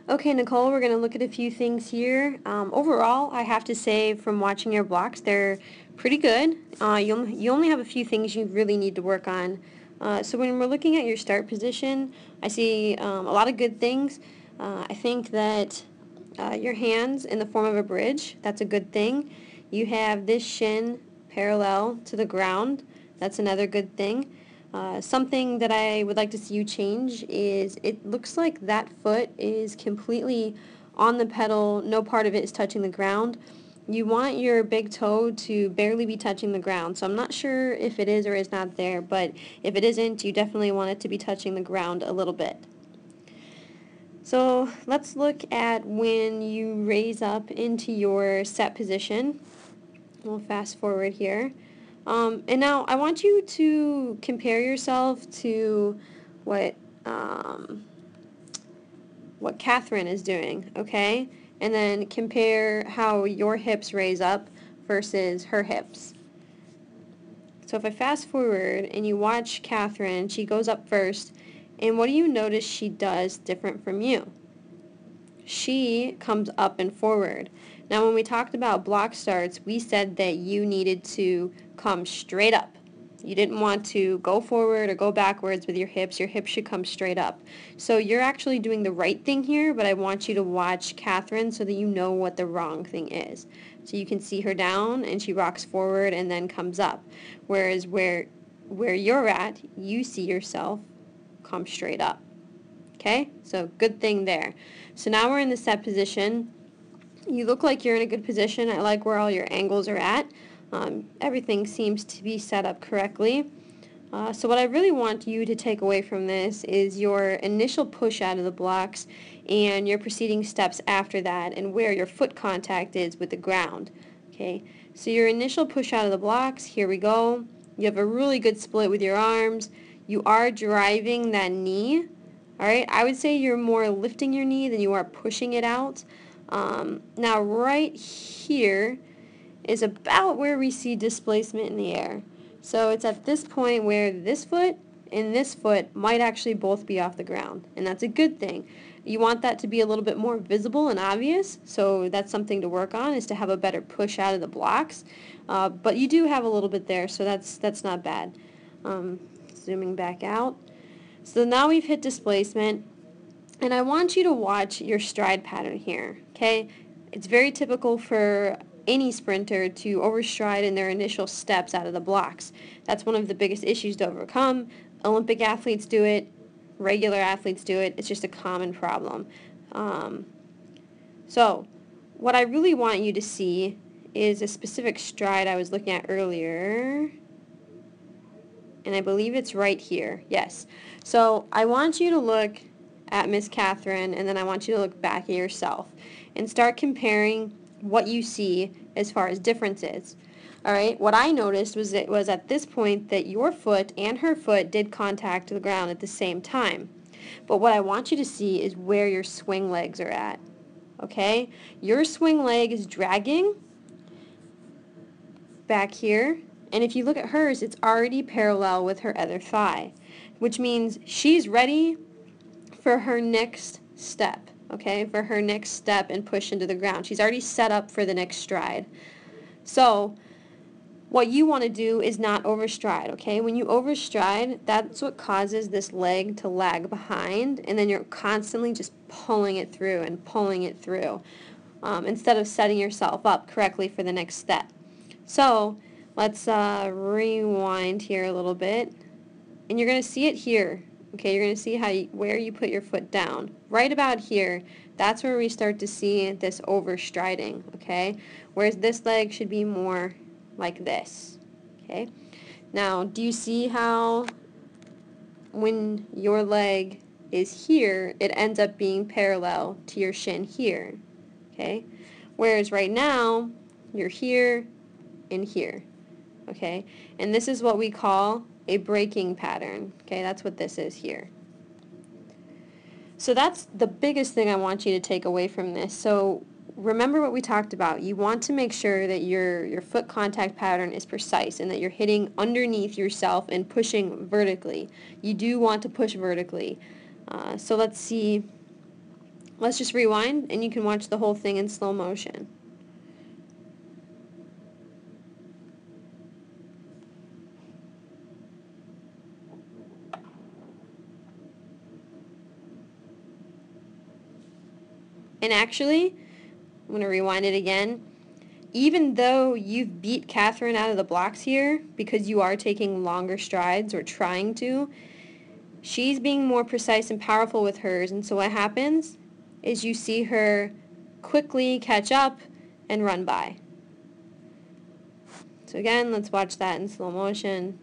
Okay, Nicole, we're going to look at a few things here. Overall, I have to say from watching your blocks, they're pretty good. You only have a few things you really need to work on. So when we're looking at your start position, I see a lot of good things. I think that your hands in the form of a bridge, that's a good thing. You have this shin parallel to the ground. That's another good thing. Something that I would like to see you change is it looks like that foot is completely on the pedal, no part of it is touching the ground. You want your big toe to barely be touching the ground, so I'm not sure if it is or is not there, but if it isn't, you definitely want it to be touching the ground a little bit. So let's look at when you raise up into your set position. We'll fast forward here. And now I want you to compare yourself to what Katheryn is doing, okay? And then compare how your hips raise up versus her hips. So if I fast forward and you watch Katheryn, she goes up first, and what do you notice she does different from you? She comes up and forward. Now when we talked about block starts, we said that you needed to come straight up. You didn't want to go forward or go backwards with your hips. Your hips should come straight up. So you're actually doing the right thing here, but I want you to watch Katheryn so that you know what the wrong thing is. So you can see her down and she rocks forward and then comes up. Whereas where you're at, you see yourself come straight up. Okay, so good thing there. So now we're in the set position. You look like you're in a good position. I like where all your angles are at. Everything seems to be set up correctly. So what I really want you to take away from this is your initial push out of the blocks and your preceding steps after that and where your foot contact is with the ground. Okay, so your initial push out of the blocks, here we go. You have a really good split with your arms. You are driving that knee. Alright, I would say you're more lifting your knee than you are pushing it out. Now right here is about where we see displacement in the air. So it's at this point where this foot and this foot might actually both be off the ground, and that's a good thing. You want that to be a little bit more visible and obvious, so that's something to work on, is to have a better push out of the blocks. But you do have a little bit there, so that's not bad. Zooming back out. So now we've hit displacement, and I want you to watch your stride pattern here, okay? It's very typical for any sprinter to overstride in their initial steps out of the blocks. That's one of the biggest issues to overcome. Olympic athletes do it, regular athletes do it. It's just a common problem. So what I really want you to see is a specific stride I was looking at earlier. And I believe it's right here. Yes. So I want you to look at Miss Katheryn, and then I want you to look back at yourself and start comparing what you see as far as differences. All right. What I noticed was it was at this point that your foot and her foot did contact the ground at the same time. But what I want you to see is where your swing legs are at. Okay? Your swing leg is dragging back here. And if you look at hers, it's already parallel with her other thigh, which means she's ready for her next step, okay, for her next step and push into the ground. She's already set up for the next stride. So what you want to do is not overstride, okay? When you overstride, that's what causes this leg to lag behind, and then you're constantly just pulling it through and pulling it through instead of setting yourself up correctly for the next step. So let's rewind here a little bit, and you're going to see it here. Okay, you're going to see where you put your foot down. Right about here, that's where we start to see this overstriding, okay? Whereas this leg should be more like this, okay? Now, do you see how when your leg is here, it ends up being parallel to your shin here, okay? Whereas right now, you're here and here, okay? And this is what we call a braking pattern, okay? That's what this is here. So that's the biggest thing I want you to take away from this. So remember what we talked about. You want to make sure that your foot contact pattern is precise and that you're hitting underneath yourself and pushing vertically. You do want to push vertically. So let's see Let's just rewind, and you can watch the whole thing in slow motion. And actually, I'm going to rewind it again. Even though you've beat Katheryn out of the blocks here, because you are taking longer strides, or trying to, she's being more precise and powerful with hers, and so what happens is you see her quickly catch up and run by. So again, let's watch that in slow motion.